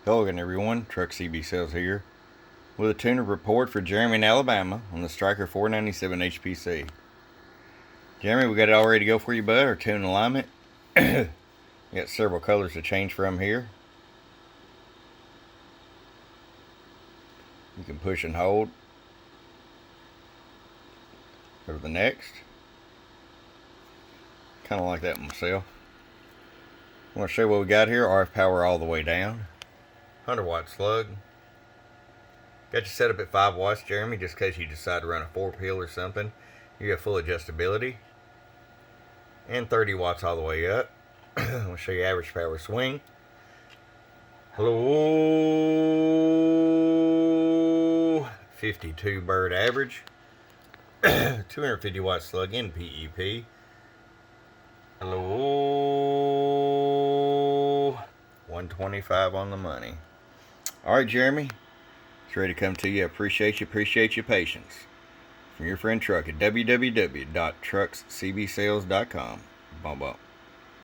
Go again, everyone. Truck CB Sales here with a tuner report for Jeremy in Alabama on the Stryker 497HPC. Jeremy, we got it all ready to go for you, bud. Our tune alignment. We got several colors to change from here. You can push and hold. Go to the next. Kind of like that myself. I want to show you what we got here. RF power all the way down. 100-watt slug. Got you set up at 5 watts, Jeremy, just in case you decide to run a 4-peel or something. You have full adjustability. And 30 watts all the way up. I'm going to show you average power swing. Hello. 52 bird average. 250 watt slug in PEP. Hello. 125 on the money. Alright, Jeremy. It's ready to come to you. I appreciate your patience. From your friend Truck at www.truckscbsales.com. Bump up.